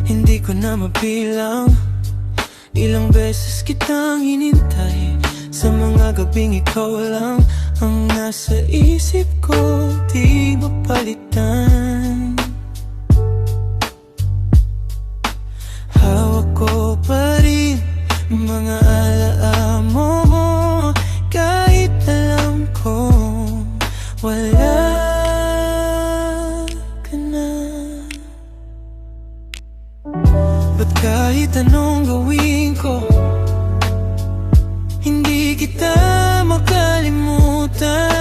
Hindi ko na mabilang ilang beses kitang hinintay. Sa mga gabing ikaw lang ang nasa isip ko, di mapalitan. Hawak ko pa rin mga alaala mo, kahit alam kong wala ka na. Ba't kahit anong gawin ko, hindi kita makalimutan.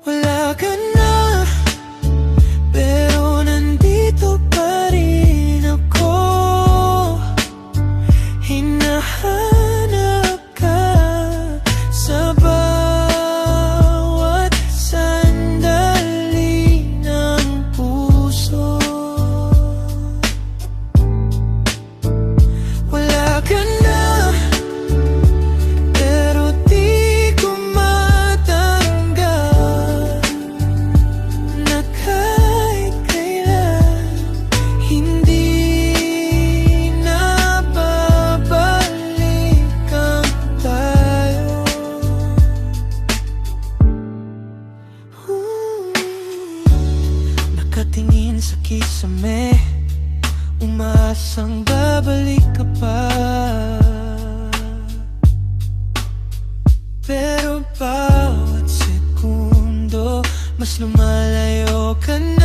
Wala ka na, pero nandito pa rin ako. Hinahanap ka sa bawat sandali ng puso. Wala ka na, pero di ko matanggap na kahit kailan hindi na babalikan tayo. Nakatingin sa kisame, umaasang babalik ka pa. Pero bawat segundo mas lumalayo ka na.